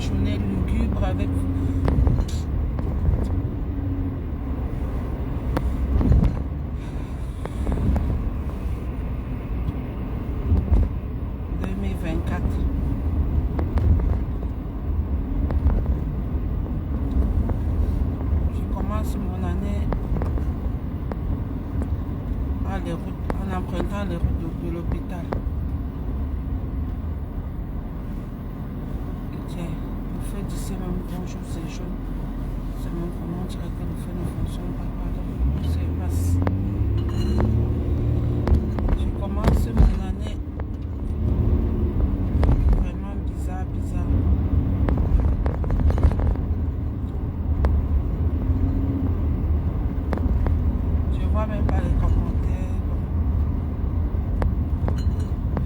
journée lugubre avec vous. Je commence mon année en empruntant les routes de l'hôpital. Tiens, le feu d'ici même bonjour, c'est jaune. C'est même comment on dirait que le feu ne fonctionne pas. Pardon, c'est vaste. Je commence mon année vraiment bizarre. Je vois même pas les commentaires.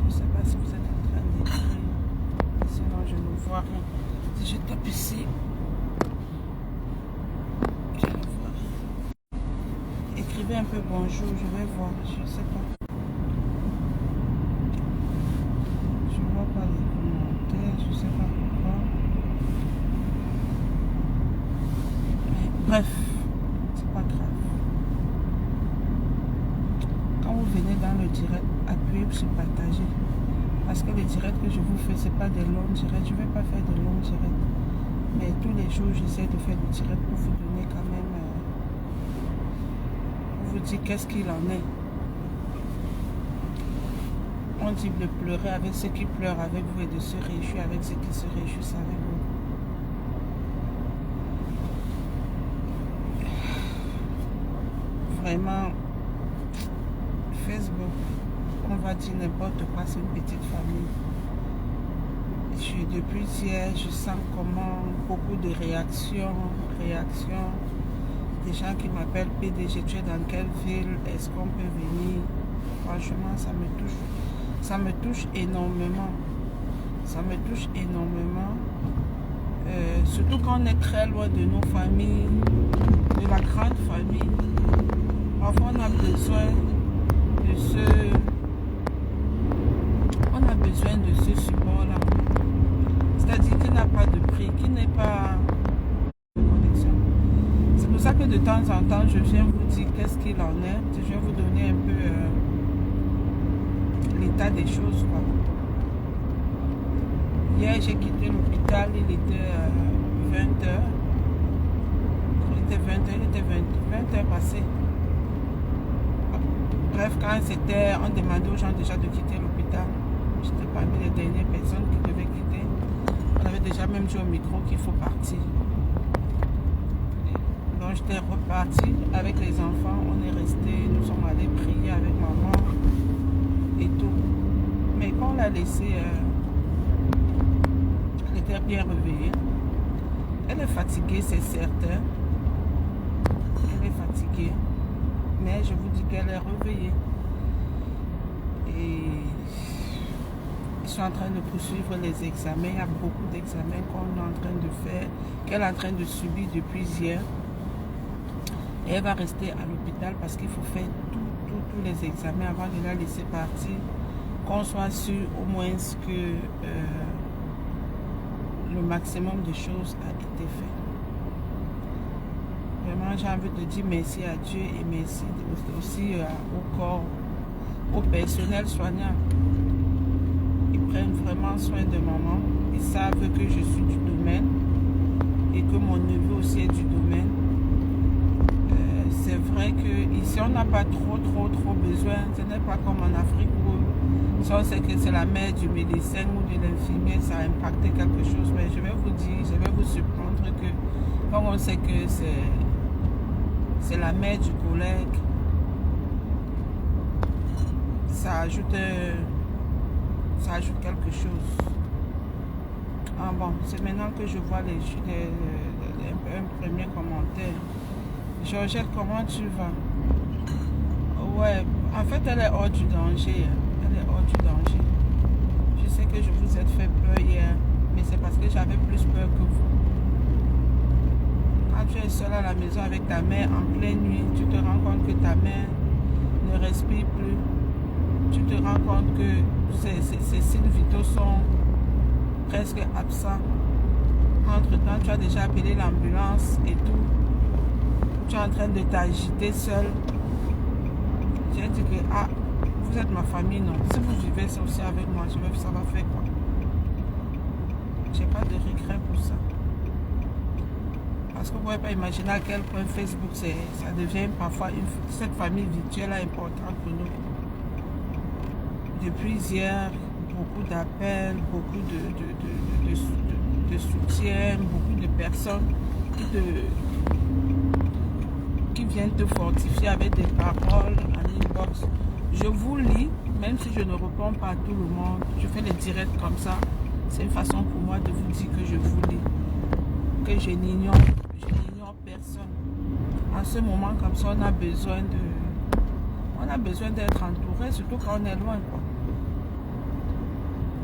Je sais pas si vous êtes en train d'écrire. Sinon je ne vois rien. Si je tape ici, je ne vois rien. Écrivez un peu bonjour, je vais voir, je sais pas. Je vois pas les commentaires, je sais pas pourquoi. Bref, c'est pas grave. Quand vous venez dans le direct, appuyez sur partager. Parce que les directs que je vous fais, c'est pas des longs directs. Je ne vais pas faire de longs directs. Mais tous les jours, j'essaie de faire des directs pour vous donner quand même... pour vous dire qu'est-ce qu'il en est. On dit de pleurer avec ceux qui pleurent avec vous et de se réjouir avec ceux qui se réjouissent avec vous. Vraiment, Facebook, on va dire n'importe quoi, c'est une petite famille. Depuis hier, je sens comment beaucoup de réactions, des gens qui m'appellent PDG, tu es dans quelle ville, est-ce qu'on peut venir? Franchement, ça me touche énormément. Ça me touche énormément. Surtout quand on est très loin de nos familles, de la grande famille. Parfois, on a besoin de ce support-là. C'est-à-dire qu'il n'a pas de prix, qu'il n'est pas de connexion. C'est pour ça que de temps en temps, je viens vous dire qu'est-ce qu'il en est. Je viens vous donner un peu l'état des choses, quoi. Hier, j'ai quitté l'hôpital, il était 20h. Il était 20h, il était 20h passé. Bref, quand c'était, on demandait aux gens déjà de quitter l'hôpital. J'étais parmi les dernières personnes qui devaient quitter. On avait déjà même dit au micro qu'il faut partir. Donc j'étais reparti avec les enfants. On est resté, nous sommes allés prier avec maman et tout. Mais quand on l'a laissée, elle était bien réveillée. Elle est fatiguée, c'est certain. Elle est fatiguée. Mais je vous dis qu'elle est réveillée. Et ils sont en train de poursuivre les examens. Il y a beaucoup d'examens qu'on est en train de faire, qu'elle est en train de subir depuis hier. Et elle va rester à l'hôpital parce qu'il faut faire tous les examens avant de la laisser partir. Qu'on soit sûr au moins que le maximum de choses a été fait. Vraiment, j'ai envie de dire merci à Dieu et merci aussi au corps, au personnel soignant. Ils prennent vraiment soin de maman. Ils savent que je suis du domaine et que mon neveu aussi est du domaine. C'est vrai qu'ici, on n'a pas trop besoin. Ce n'est pas comme en Afrique où si on sait que c'est la mère du médecin ou de l'infirmière, ça a impacté quelque chose. Mais je vais vous dire, je vais vous surprendre que quand on sait que c'est la mère du collègue, ça ajoute quelque chose. Ah bon, c'est maintenant que je vois un premier commentaire. Georgette, comment tu vas? Ouais, en fait, elle est hors du danger. Elle est hors du danger. Je sais que je vous ai fait peur hier, mais c'est parce que j'avais plus peur que vous. Quand tu es seule à la maison avec ta mère en pleine nuit, tu te rends compte que ta mère ne respire plus. Tu te rends compte que ses signes vitaux sont presque absents. Entre-temps, tu as déjà appelé l'ambulance et tout. Tu es en train de t'agiter seul. J'ai dit que, ah, vous êtes ma famille, non. Si vous vivez aussi avec moi, ça va faire quoi? J'ai pas de regret pour ça. Parce que vous ne pouvez pas imaginer à quel point Facebook, ça devient parfois cette famille virtuelle importante pour nous. Depuis hier, beaucoup d'appels, beaucoup de soutien, beaucoup de personnes qui viennent te fortifier avec des paroles en inbox. Je vous lis, même si je ne réponds pas à tout le monde, je fais des directs comme ça. C'est une façon pour moi de vous dire que je vous lis, que je n'ignore personne. En ce moment comme ça, on a besoin d'être entouré, surtout quand on est loin, quoi.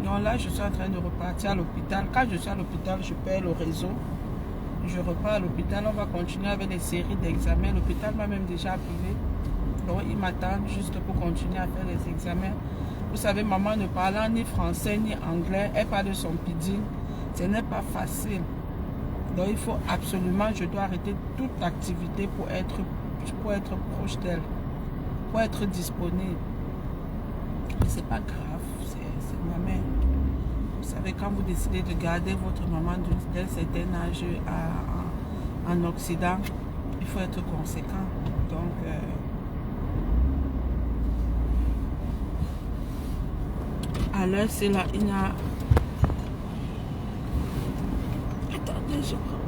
Donc là, je suis en train de repartir à l'hôpital. Quand je suis à l'hôpital, je perds le réseau. Je repars à l'hôpital, on va continuer avec les séries d'examens. L'hôpital m'a même déjà appelé. Donc, ils m'attendent juste pour continuer à faire les examens. Vous savez, maman ne parlant ni français ni anglais, elle parle de son pidgin. Ce n'est pas facile. Donc, il faut absolument, je dois arrêter toute activité pour être proche d'elle, pour être disponible. Mais c'est pas grave, c'est ma mère. Vous savez, quand vous décidez de garder votre maman d'un certain âge en Occident, il faut être conséquent. Donc, à l'heure, c'est là, il y a... Attendez, je prends.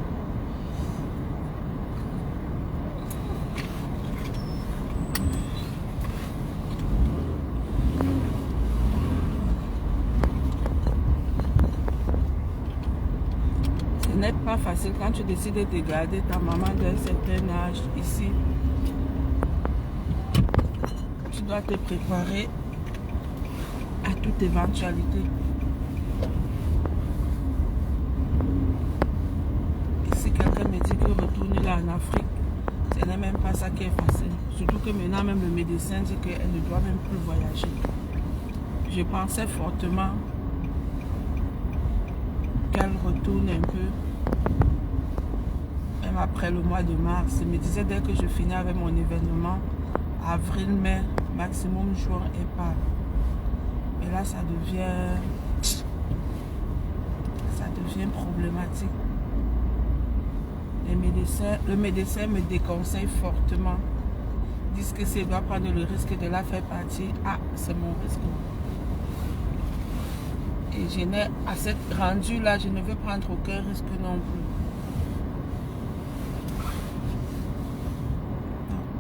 Ce n'est pas facile quand tu décides de garder ta maman d'un certain âge ici. Tu dois te préparer à toute éventualité. Et si quelqu'un me dit que retourner là en Afrique, ce n'est même pas ça qui est facile. Surtout que maintenant même le médecin dit qu'elle ne doit même plus voyager. Je pensais fortement qu'elle retourne un peu. Même après le mois de mars, elle me disait dès que je finis avec mon événement, avril, mai, maximum juin et pas. Et là, ça devient problématique. Le médecin me déconseille fortement. Ils disent que si je dois prendre le risque de la faire partir, ah, c'est mon risque. Et je n'ai, à cette rendue là, je ne veux prendre aucun risque non plus.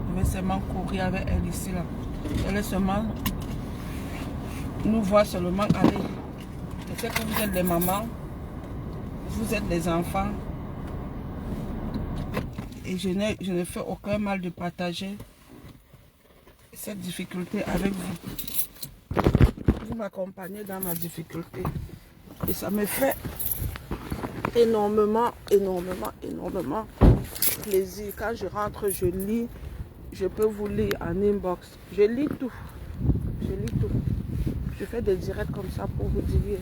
Je vais seulement courir avec elle ici là. Elle est seulement nous voir seulement aller. Je sais que vous êtes les mamans, vous êtes les enfants. Et je ne fais aucun mal de partager cette difficulté avec vous. Vous m'accompagnez dans ma difficulté. Et ça me fait énormément plaisir. Quand je rentre, je lis. Je peux vous lire en inbox. Je lis tout. Je lis tout. Je fais des directs comme ça pour vous dire,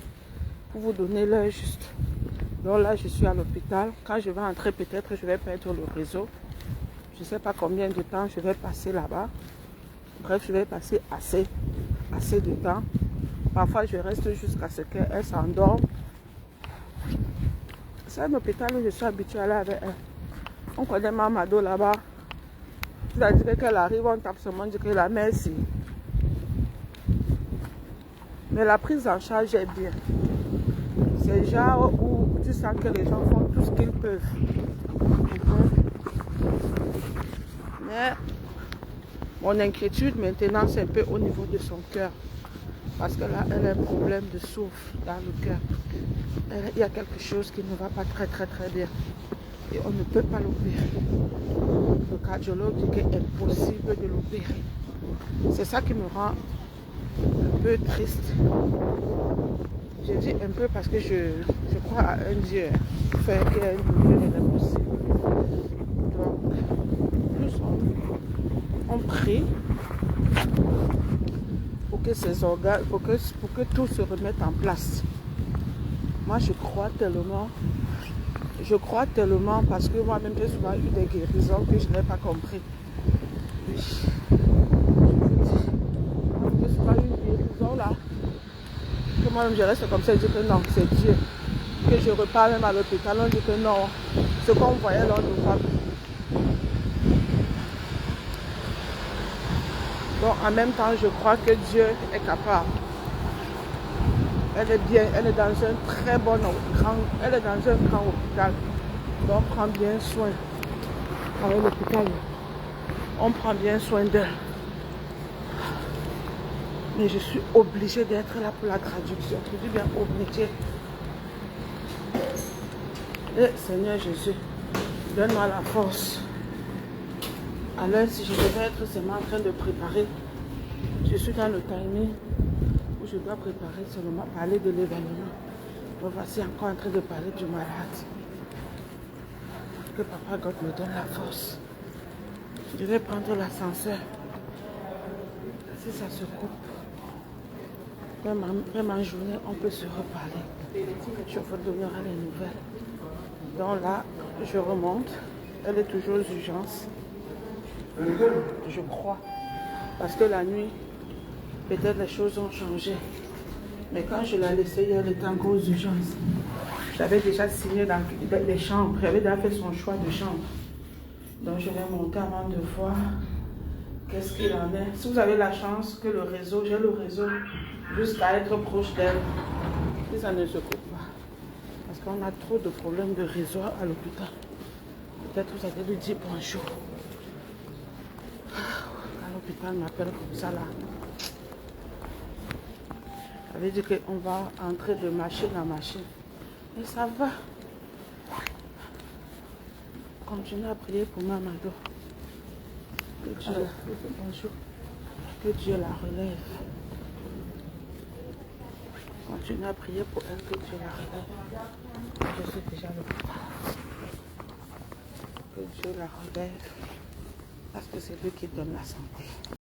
pour vous donner l'heure juste. Donc là, je suis à l'hôpital. Quand je vais entrer, peut-être je vais perdre le réseau. Je ne sais pas combien de temps je vais passer là-bas. Bref, je vais passer assez de temps. Parfois, je reste jusqu'à ce qu'elle s'endorme. C'est un hôpital où je suis habituée à aller avec elle. On connaît Mamado là-bas. C'est-à-dire qu'elle arrive, on tape seulement, on dit que la merci. Mais la prise en charge est bien. C'est genre où tu sens que les gens font tout ce qu'ils peuvent. Mais mon inquiétude maintenant, c'est un peu au niveau de son cœur. Parce que là, elle a un problème de souffle dans le cœur. Il y a quelque chose qui ne va pas très bien. Et on ne peut pas l'opérer. Le cardiologue dit qu'il est impossible de l'opérer. C'est ça qui me rend un peu triste. Je dis un peu parce que je crois à un Dieu. Faire qu'il y a une Dieu de l'impossible. Donc, on prie pour que ces organes, pour que tout se remette en place. Moi, je crois tellement Je crois tellement parce que moi-même j'ai souvent eu des guérisons que je n'ai pas compris. Oui. J'ai souvent eu une guérison là. Que moi-même je reste comme ça, je dis que non, c'est Dieu. Que je repars même à l'hôpital, on dit que non, ce qu'on voyait là, on ne voit plus. Donc en même temps, je crois que Dieu est capable. Elle est bien, elle est dans un très bon grand, elle est dans un grand hôpital. Donc on prend bien soin. Avec l'hôpital, on prend bien soin d'elle. Mais je suis obligée d'être là pour la traduction. Je dis bien obligée. Et Seigneur Jésus, donne-moi la force. Alors si je devais être seulement en train de préparer, je suis dans le timing où je dois préparer seulement parler de l'événement. Me voici encore en train de parler du malade. Que Papa God me donne la force. Je vais prendre l'ascenseur. Si ça se coupe, même en journée, on peut se reparler. Je vous donnerai les nouvelles. Donc là, je remonte. Elle est toujours aux urgences. Je crois. Parce que la nuit, peut-être les choses ont changé. Mais quand je l'ai laissée, elle était encore aux urgences. J'avais déjà signé dans les chambres. J'avais déjà fait son choix de chambre. Donc je vais monter avant de voir qu'est-ce qu'il en est. Si vous avez la chance que le réseau, j'ai le réseau jusqu'à être proche d'elle. Si ça ne se coupe pas. Parce qu'on a trop de problèmes de réseau à l'hôpital. Peut-être vous allez lui dire bonjour. Quand l'hôpital m'appelle comme ça là. Ça veut dire qu'on va entrer de machine à machine. Et ça va. Continuez à prier pour ma Mado. Que Dieu, bonjour. Que Dieu la relève. Continuez à prier pour elle, que Dieu la relève. Je suis déjà à l'hôpital. Que Dieu la relève. Parce que c'est lui qui donne la santé.